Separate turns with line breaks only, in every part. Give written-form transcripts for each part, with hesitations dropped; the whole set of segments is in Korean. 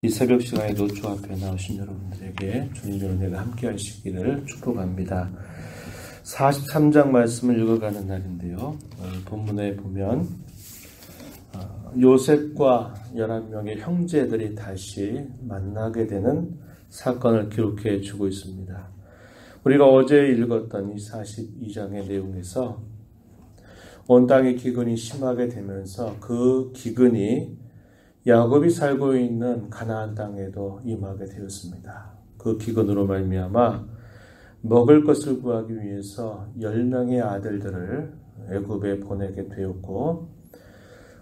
이 새벽 시간에 노조 앞에 나오신 여러분들에게 주님의 은혜가 함께 하시기를 축복합니다. 43장 말씀을 읽어가는 날인데요. 본문에 보면 요셉과 11명의 형제들이 다시 만나게 되는 사건을 기록해 주고 있습니다. 우리가 어제 읽었던 이 42장의 내용에서 온 땅에 기근이 심하게 되면서 그 기근이 야곱이 살고 있는 가나안 땅에도 임하게 되었습니다. 그 기근으로 말미암아 먹을 것을 구하기 위해서 10명의 아들들을 애굽에 보내게 되었고,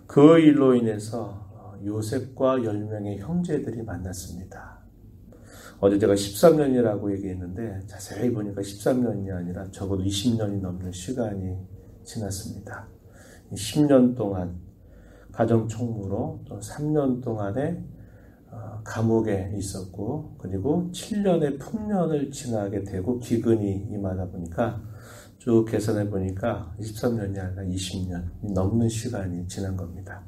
그 일로 인해서 요셉과 10명의 형제들이 만났습니다. 어제 제가 13년이라고 얘기했는데 자세히 보니까 13년이 아니라 적어도 20년이 넘는 시간이 지났습니다. 10년 동안 가정 총무로 또 3년 동안에 감옥에 있었고, 그리고 7년의 풍년을 지나게 되고 기근이 임하다 보니까 쭉 계산해 보니까 23년이 아니라 20년 넘는 시간이 지난 겁니다.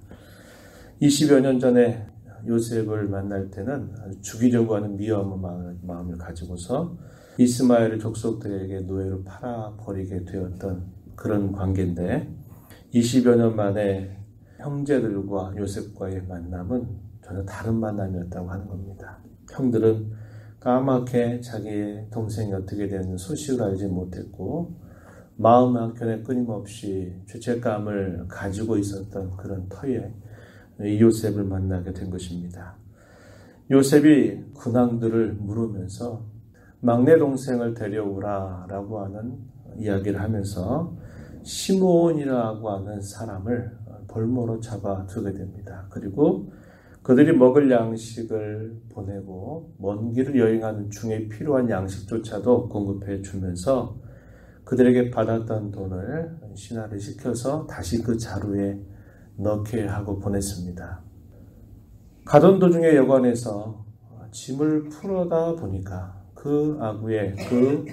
20여 년 전에 요셉을 만날 때는 죽이려고 하는 미워한 마음을 가지고서 이스마엘의 족속들에게 노예로 팔아버리게 되었던 그런 관계인데, 20여 년 만에 형제들과 요셉과의 만남은 전혀 다른 만남이었다고 하는 겁니다. 형들은 까맣게 자기의 동생이 어떻게 되는 소식을 알지 못했고, 마음 한켠에 끊임없이 죄책감을 가지고 있었던 그런 터에 이 요셉을 만나게 된 것입니다. 요셉이 근황들을 물으면서 막내 동생을 데려오라라고 하는 이야기를 하면서 시므온이라고 하는 사람을 볼모로 잡아두게 됩니다. 그리고 그들이 먹을 양식을 보내고 먼 길을 여행하는 중에 필요한 양식조차도 공급해 주면서 그들에게 받았던 돈을 신하를 시켜서 다시 그 자루에 넣게 하고 보냈습니다. 가던 도중에 여관에서 짐을 풀어다 보니까 그 아구에 그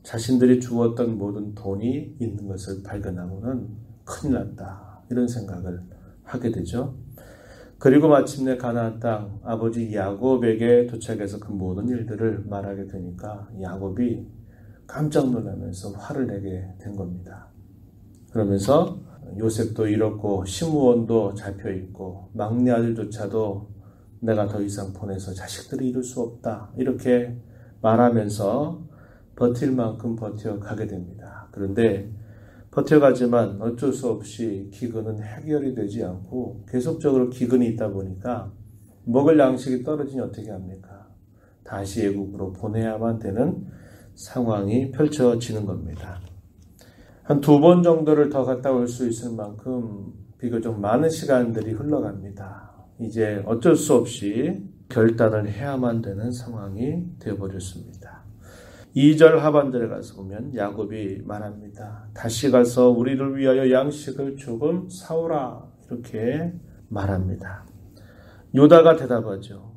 자신들이 주었던 모든 돈이 있는 것을 발견하고는 큰일 났다, 이런 생각을 하게 되죠. 그리고 마침내 가나안 땅 아버지 야곱에게 도착해서 그 모든 일들을 말하게 되니까 야곱이 깜짝 놀라면서 화를 내게 된 겁니다. 그러면서 요셉도 잃었고 시므온도 잡혀있고 막내 아들조차도 내가 더 이상 보내서 자식들을 이룰 수 없다, 이렇게 말하면서 버틸 만큼 버텨가게 됩니다. 그런데 버텨가지만 어쩔 수 없이 기근은 해결이 되지 않고 계속적으로 기근이 있다 보니까 먹을 양식이 떨어지니 어떻게 합니까? 다시 애국으로 보내야만 되는 상황이 펼쳐지는 겁니다. 한 2번 정도를 더 갔다 올 수 있을 만큼 비교적 많은 시간들이 흘러갑니다. 이제 어쩔 수 없이 결단을 해야만 되는 상황이 되어버렸습니다. 2절 하반절에 가서 보면 야곱이 말합니다. 다시 가서 우리를 위하여 양식을 조금 사오라, 이렇게 말합니다. 요다가 대답하죠.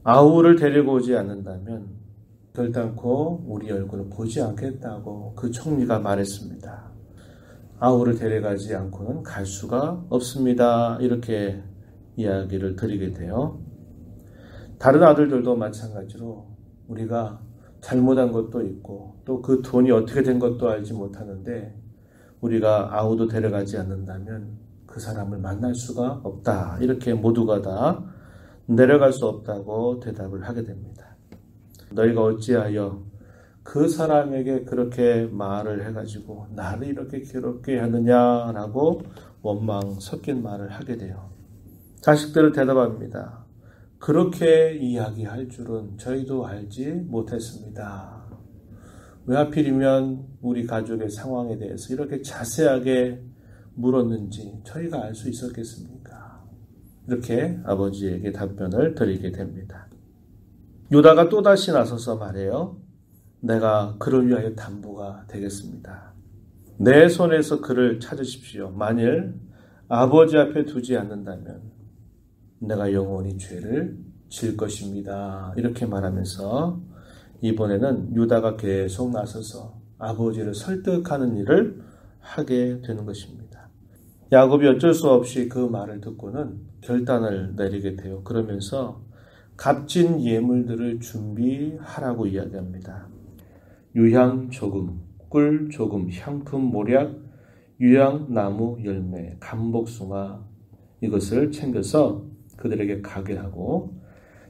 아우를 데리고 오지 않는다면 결단코 우리 얼굴을 보지 않겠다고 그 총리가 말했습니다. 아우를 데려가지 않고는 갈 수가 없습니다, 이렇게 이야기를 드리게 돼요. 다른 아들들도 마찬가지로 우리가 잘못한 것도 있고 또 그 돈이 어떻게 된 것도 알지 못하는데 우리가 아우도 데려가지 않는다면 그 사람을 만날 수가 없다, 이렇게 모두가 다 내려갈 수 없다고 대답을 하게 됩니다. 너희가 어찌하여 그 사람에게 그렇게 말을 해가지고 나를 이렇게 괴롭게 하느냐라고 원망 섞인 말을 하게 돼요. 자식들은 대답합니다. 그렇게 이야기할 줄은 저희도 알지 못했습니다. 왜 하필이면 우리 가족의 상황에 대해서 이렇게 자세하게 물었는지 저희가 알 수 있었겠습니까? 이렇게 아버지에게 답변을 드리게 됩니다. 요다가 또다시 나서서 말해요. 내가 그를 위하여 담보가 되겠습니다. 내 손에서 그를 찾으십시오. 만일 아버지 앞에 두지 않는다면 내가 영원히 죄를 질 것입니다, 이렇게 말하면서 이번에는 유다가 계속 나서서 아버지를 설득하는 일을 하게 되는 것입니다. 야곱이 어쩔 수 없이 그 말을 듣고는 결단을 내리게 돼요. 그러면서 값진 예물들을 준비하라고 이야기합니다. 유향 조금, 꿀 조금, 향품 모략, 유향나무 열매, 감복숭아 이것을 챙겨서 그들에게 가게 하고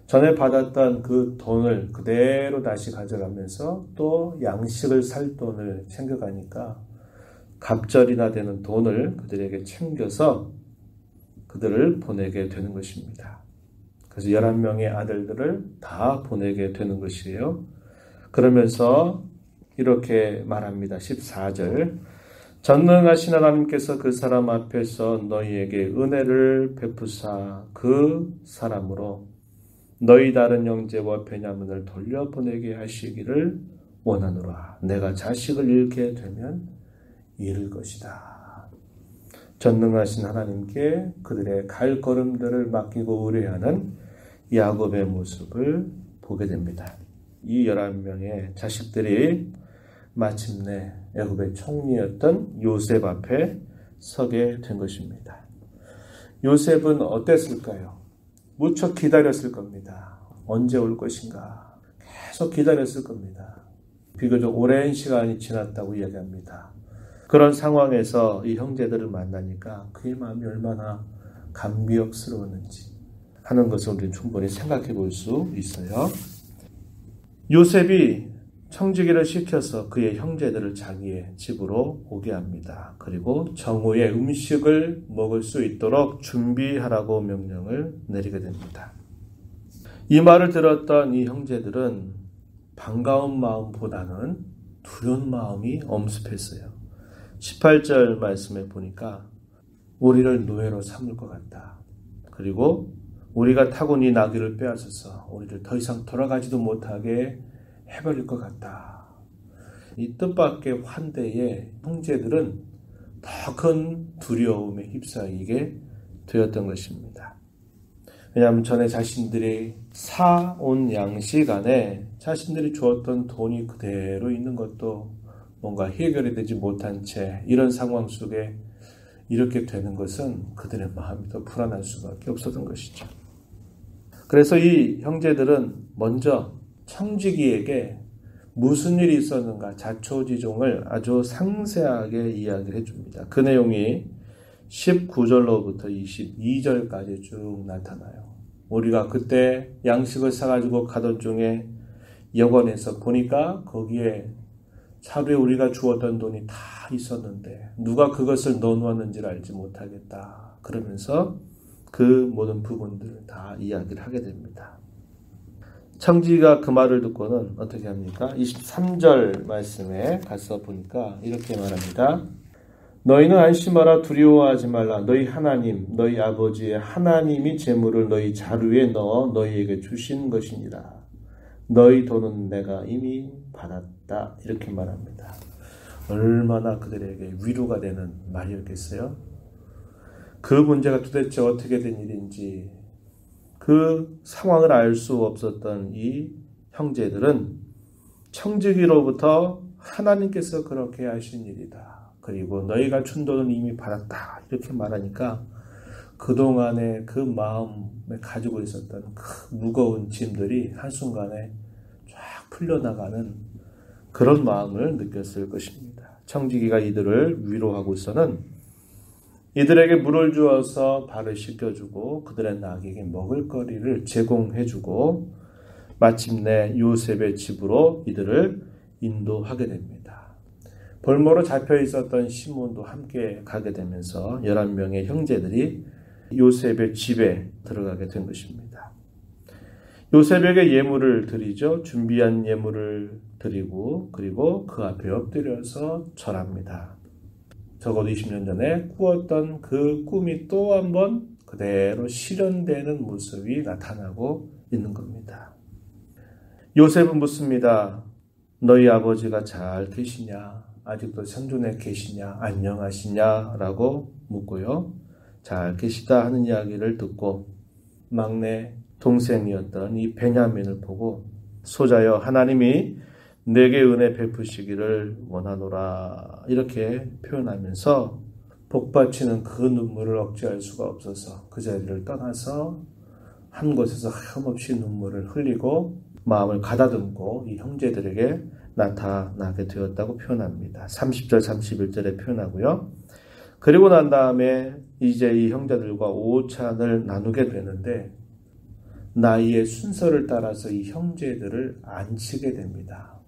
전에 받았던 그 돈을 그대로 다시 가져가면서 또 양식을 살 돈을 챙겨가니까 갑절이나 되는 돈을 그들에게 챙겨서 그들을 보내게 되는 것입니다. 그래서 11명의 아들들을 다 보내게 되는 것이에요. 그러면서 이렇게 말합니다. 14절 전능하신 하나님께서 그 사람 앞에서 너희에게 은혜를 베푸사 그 사람으로 너희 다른 형제와 베냐민을 돌려보내게 하시기를 원하노라. 내가 자식을 잃게 되면 잃을 것이다. 전능하신 하나님께 그들의 갈 걸음들을 맡기고 의뢰하는 야곱의 모습을 보게 됩니다. 이 11명의 자식들이 마침내 애굽의 총리였던 요셉 앞에 서게 된 것입니다. 요셉은 어땠을까요? 무척 기다렸을 겁니다. 언제 올 것인가? 계속 기다렸을 겁니다. 비교적 오랜 시간이 지났다고 이야기합니다. 그런 상황에서 이 형제들을 만나니까 그의 마음이 얼마나 감격스러웠는지 하는 것을 우리는 충분히 생각해 볼 수 있어요. 요셉이 청지기를 시켜서 그의 형제들을 자기의 집으로 오게 합니다. 그리고 정오에 음식을 먹을 수 있도록 준비하라고 명령을 내리게 됩니다. 이 말을 들었던 이 형제들은 반가운 마음보다는 두려운 마음이 엄습했어요. 18절 말씀에 보니까 우리를 노예로 삼을 것 같다. 그리고 우리가 타고 네 나귀를 빼앗아서 우리를 더 이상 돌아가지도 못하게 해버릴 것 같다. 이 뜻밖의 환대에 형제들은 더 큰 두려움에 휩싸이게 되었던 것입니다. 왜냐하면 전에 자신들이 사온 양식 안에 자신들이 주었던 돈이 그대로 있는 것도 뭔가 해결이 되지 못한 채 이런 상황 속에 이렇게 되는 것은 그들의 마음이 더 불안할 수밖에 없었던 것이죠. 그래서 이 형제들은 먼저 청지기에게 무슨 일이 있었는가 자초지종을 아주 상세하게 이야기를 해줍니다. 그 내용이 19절로부터 22절까지 쭉 나타나요. 우리가 그때 양식을 사가지고 가던 중에 여관에서 보니까 거기에 하루에 우리가 주었던 돈이 다 있었는데 누가 그것을 넣어놓았는지를 알지 못하겠다. 그러면서 그 모든 부분들을 다 이야기를 하게 됩니다. 청지기가 그 말을 듣고는 어떻게 합니까? 23절 말씀에 가서 보니까 이렇게 말합니다. 너희는 안심하라 두려워하지 말라. 너희 하나님 너희 아버지의 하나님이 재물을 너희 자루에 넣어 너희에게 주신 것이니라. 너희 돈은 내가 이미 받았다. 이렇게 말합니다. 얼마나 그들에게 위로가 되는 말이었겠어요? 그 문제가 도대체 어떻게 된 일인지 그 상황을 알 수 없었던 이 형제들은 청지기로부터 하나님께서 그렇게 하신 일이다. 그리고 너희가 준 돈은 이미 받았다. 이렇게 말하니까 그동안에 그 마음에 가지고 있었던 그 무거운 짐들이 한순간에 쫙 풀려나가는 그런 마음을 느꼈을 것입니다. 청지기가 이들을 위로하고서는 이들에게 물을 주어서 발을 씻겨주고 그들의 나귀에게 먹을 거리를 제공해주고 마침내 요셉의 집으로 이들을 인도하게 됩니다. 볼모로 잡혀 있었던 시몬도 함께 가게 되면서 11명의 형제들이 요셉의 집에 들어가게 된 것입니다. 요셉에게 예물을 드리죠. 준비한 예물을 드리고 그리고 그 앞에 엎드려서 절합니다. 적어도 20년 전에 꾸었던 그 꿈이 또 한 번 그대로 실현되는 모습이 나타나고 있는 겁니다. 요셉은 묻습니다. 너희 아버지가 잘 계시냐? 아직도 생존해 계시냐? 안녕하시냐? 라고 묻고요. 잘 계시다 하는 이야기를 듣고 막내 동생이었던 이 베냐민을 보고 소자여 하나님이 내게 은혜 베푸시기를 원하노라 이렇게 표현하면서 복받치는 그 눈물을 억제할 수가 없어서 그 자리를 떠나서 한 곳에서 하염없이 눈물을 흘리고 마음을 가다듬고 이 형제들에게 나타나게 되었다고 표현합니다. 30절 31절에 표현하고요. 그리고 난 다음에 이제 이 형제들과 오찬을 나누게 되는데 나이의 순서를 따라서 이 형제들을 앉히게 됩니다.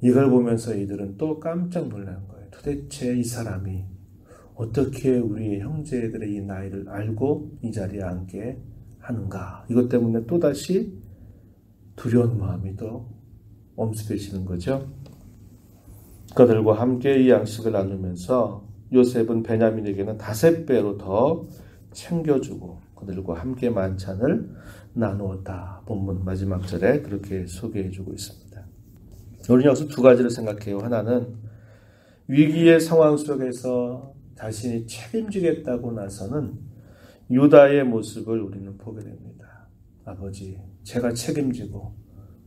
이걸 보면서 이들은 또 깜짝 놀란 거예요. 도대체 이 사람이 어떻게 우리의 형제들의 이 나이를 알고 이 자리에 앉게 하는가. 이것 때문에 또다시 두려운 마음이 더 엄습해지는 거죠. 그들과 함께 이 양식을 나누면서 요셉은 베냐민에게는 5배로 더 챙겨주고 그들과 함께 만찬을 나누었다. 본문 마지막 절에 그렇게 소개해주고 있습니다. 우리는 여기서 두 가지를 생각해요. 하나는 위기의 상황 속에서 자신이 책임지겠다고 나서는 유다의 모습을 우리는 보게 됩니다. 아버지, 제가 책임지고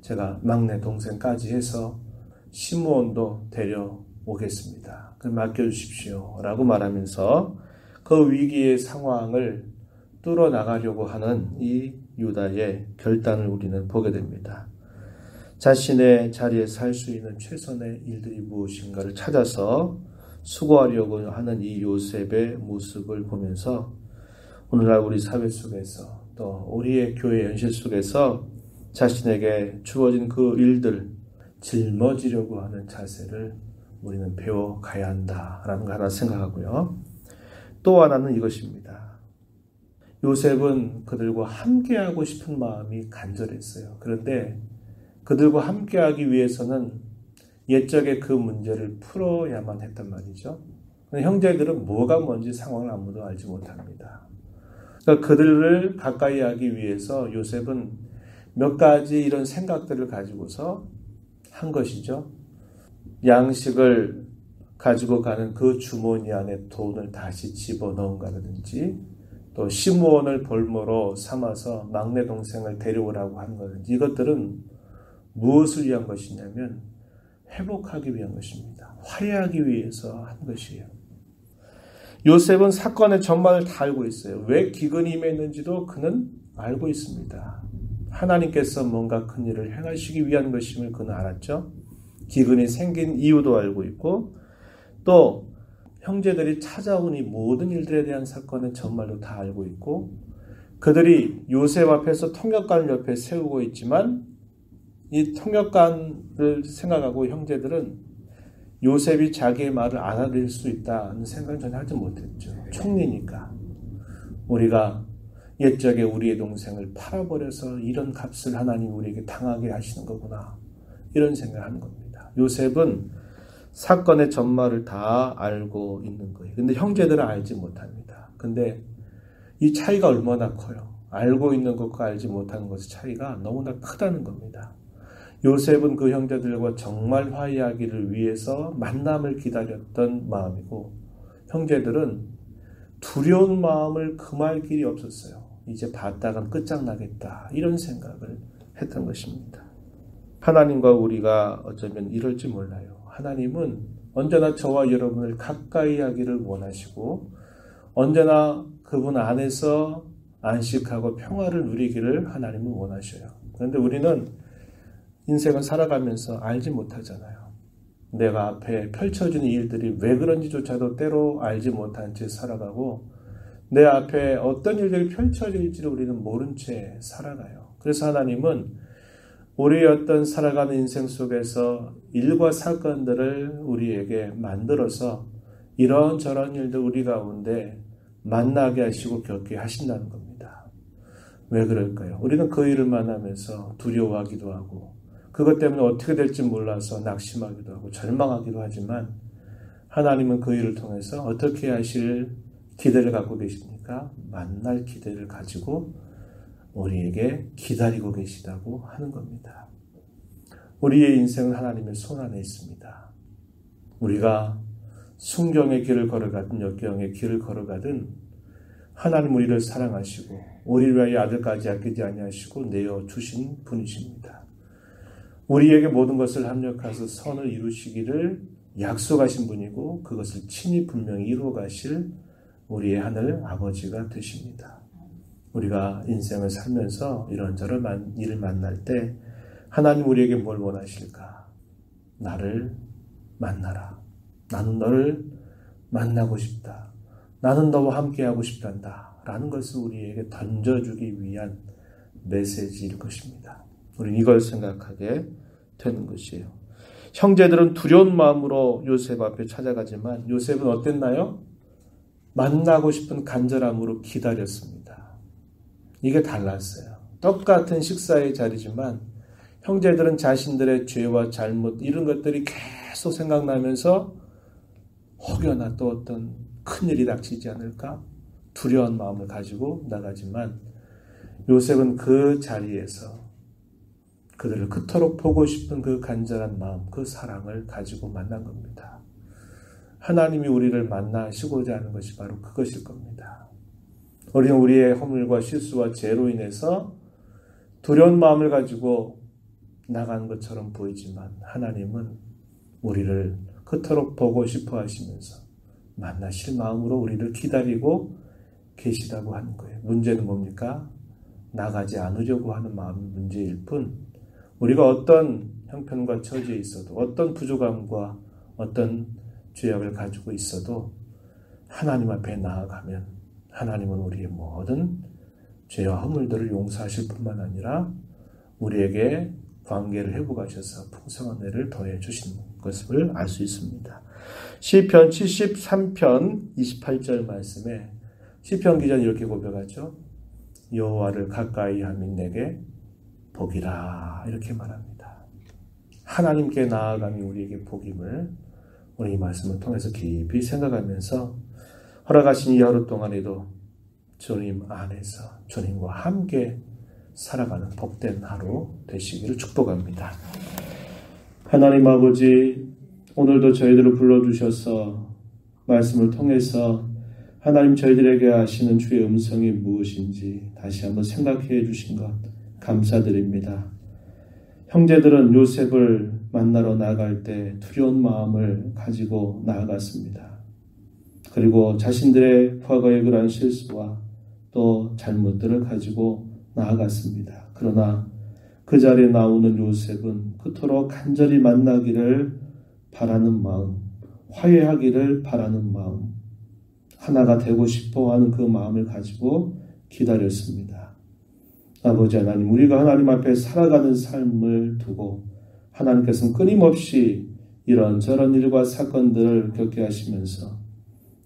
제가 막내 동생까지 해서 시므온도 데려오겠습니다. 그럼 맡겨주십시오. 라고 말하면서 그 위기의 상황을 뚫어나가려고 하는 이 유다의 결단을 우리는 보게 됩니다. 자신의 자리에 살 수 있는 최선의 일들이 무엇인가를 찾아서 수고하려고 하는 이 요셉의 모습을 보면서 오늘날 우리 사회 속에서 또 우리의 교회 현실 속에서 자신에게 주어진 그 일들 짊어지려고 하는 자세를 우리는 배워가야 한다라는 거 하나 생각하고요. 또 하나는 이것입니다. 요셉은 그들과 함께하고 싶은 마음이 간절했어요. 그런데 그들과 함께하기 위해서는 옛적의 그 문제를 풀어야만 했단 말이죠. 형제들은 뭐가 뭔지 상황을 아무도 알지 못합니다. 그러니까 그들을 가까이 하기 위해서 요셉은 몇 가지 이런 생각들을 가지고서 한 것이죠. 양식을 가지고 가는 그 주머니 안에 돈을 다시 집어넣은 거라든지 또 시므온을 볼모로 삼아서 막내 동생을 데려오라고 한 거든지 이것들은 무엇을 위한 것이냐면 회복하기 위한 것입니다. 화해하기 위해서 한 것이에요. 요셉은 사건의 전말을 다 알고 있어요. 왜 기근이 임했는지도 그는 알고 있습니다. 하나님께서 뭔가 큰 일을 행하시기 위한 것임을 그는 알았죠. 기근이 생긴 이유도 알고 있고 또 형제들이 찾아온 이 모든 일들에 대한 사건의 전말도 다 알고 있고 그들이 요셉 앞에서 통역관을 옆에 세우고 있지만 이 통역관을 생각하고 형제들은 요셉이 자기의 말을 알아들을 수 있다는 생각은 전혀 하지 못했죠. 총리니까. 우리가 옛적에 우리의 동생을 팔아버려서 이런 값을 하나님이 우리에게 당하게 하시는 거구나. 이런 생각을 하는 겁니다. 요셉은 사건의 전말을 다 알고 있는 거예요. 근데 형제들은 알지 못합니다. 근데 이 차이가 얼마나 커요. 알고 있는 것과 알지 못하는 것의 차이가 너무나 크다는 겁니다. 요셉은 그 형제들과 정말 화해하기를 위해서 만남을 기다렸던 마음이고 형제들은 두려운 마음을 금할 길이 없었어요. 이제 봤다간 끝장나겠다 이런 생각을 했던 것입니다. 하나님과 우리가 어쩌면 이럴지 몰라요. 하나님은 언제나 저와 여러분을 가까이 하기를 원하시고 언제나 그분 안에서 안식하고 평화를 누리기를 하나님은 원하셔요. 그런데 우리는 인생을 살아가면서 알지 못하잖아요. 내가 앞에 펼쳐지는 일들이 왜 그런지조차도 때로 알지 못한 채 살아가고 내 앞에 어떤 일들이 펼쳐질지를 우리는 모른 채 살아가요. 그래서 하나님은 우리의 어떤 살아가는 인생 속에서 일과 사건들을 우리에게 만들어서 이런저런 일들 우리 가운데 만나게 하시고 겪게 하신다는 겁니다. 왜 그럴까요? 우리는 그 일을 만나면서 두려워하기도 하고 그것 때문에 어떻게 될지 몰라서 낙심하기도 하고 절망하기도 하지만 하나님은 그 일을 통해서 어떻게 하실 기대를 갖고 계십니까? 만날 기대를 가지고 우리에게 기다리고 계시다고 하는 겁니다. 우리의 인생은 하나님의 손 안에 있습니다. 우리가 순경의 길을 걸어가든 역경의 길을 걸어가든 하나님 우리를 사랑하시고 우리를 위하여 아들까지 아끼지 아니하시고 내어주신 분이십니다. 우리에게 모든 것을 합력하셔서 선을 이루시기를 약속하신 분이고 그것을 친히 분명히 이루어 가실 우리의 하늘 아버지가 되십니다. 우리가 인생을 살면서 이런저런 일을 만날 때 하나님 우리에게 뭘 원하실까? 나를 만나라. 나는 너를 만나고 싶다. 나는 너와 함께하고 싶단다. 라는 것을 우리에게 던져주기 위한 메시지일 것입니다. 우리는 이걸 생각하게 되는 것이에요. 형제들은 두려운 마음으로 요셉 앞에 찾아가지만 요셉은 어땠나요? 만나고 싶은 간절함으로 기다렸습니다. 이게 달랐어요. 똑같은 식사의 자리지만 형제들은 자신들의 죄와 잘못 이런 것들이 계속 생각나면서 혹여나 또 어떤 큰일이 닥치지 않을까 두려운 마음을 가지고 나가지만 요셉은 그 자리에서 그들을 그토록 보고 싶은 그 간절한 마음, 그 사랑을 가지고 만난 겁니다. 하나님이 우리를 만나시고자 하는 것이 바로 그것일 겁니다. 우리는 우리의 허물과 실수와 죄로 인해서 두려운 마음을 가지고 나가는 것처럼 보이지만 하나님은 우리를 그토록 보고 싶어 하시면서 만나실 마음으로 우리를 기다리고 계시다고 하는 거예요. 문제는 뭡니까? 나가지 않으려고 하는 마음이 문제일 뿐 우리가 어떤 형편과 처지에 있어도 어떤 부족함과 어떤 죄악을 가지고 있어도 하나님 앞에 나아가면 하나님은 우리의 모든 죄와 허물들을 용서하실 뿐만 아니라 우리에게 관계를 회복하셔서 풍성한 애를 더해 주시는 것을 알 수 있습니다. 시편 73편 28절 말씀에 시편 기자는 이렇게 고백하죠. 여호와를 가까이 함이 내게 복이라 이렇게 말합니다. 하나님께 나아감이 우리에게 복임을 우리 이 말씀을 통해서 깊이 생각하면서 허락하신 이 하루 동안에도 주님 안에서 주님과 함께 살아가는 복된 하루 되시기를 축복합니다. 하나님 아버지 오늘도 저희들을 불러주셔서 말씀을 통해서 하나님 저희들에게 하시는 주의 음성이 무엇인지 다시 한번 생각해 주신 것 감사드립니다. 형제들은 요셉을 만나러 나갈 때 두려운 마음을 가지고 나아갔습니다. 그리고 자신들의 과거의 그러한 실수와 또 잘못들을 가지고 나아갔습니다. 그러나 그 자리에 나오는 요셉은 그토록 간절히 만나기를 바라는 마음, 화해하기를 바라는 마음, 하나가 되고 싶어하는 그 마음을 가지고 기다렸습니다. 아버지 하나님, 우리가 하나님 앞에 살아가는 삶을 두고 하나님께서는 끊임없이 이런저런 일과 사건들을 겪게 하시면서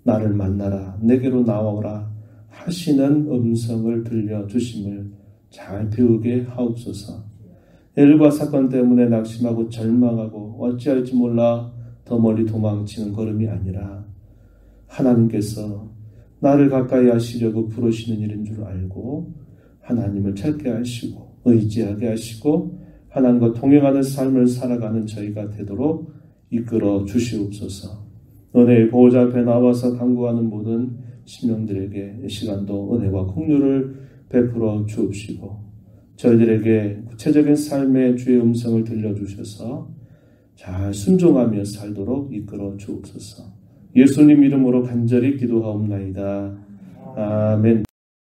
나를 만나라, 내게로 나오라 하시는 음성을 들려주심을 잘 배우게 하옵소서. 일과 사건 때문에 낙심하고 절망하고 어찌할지 몰라 더 멀리 도망치는 걸음이 아니라 하나님께서 나를 가까이 하시려고 부르시는 일인 줄 알고 하나님을 찾게 하시고 의지하게 하시고 하나님과 동행하는 삶을 살아가는 저희가 되도록 이끌어 주시옵소서. 은혜의 보호자 앞에 나와서 간구하는 모든 심령들에게 이 시간도 은혜와 긍휼을 베풀어 주옵시고 저희들에게 구체적인 삶의 주의 음성을 들려주셔서 잘 순종하며 살도록 이끌어 주옵소서. 예수님 이름으로 간절히 기도하옵나이다. 아멘.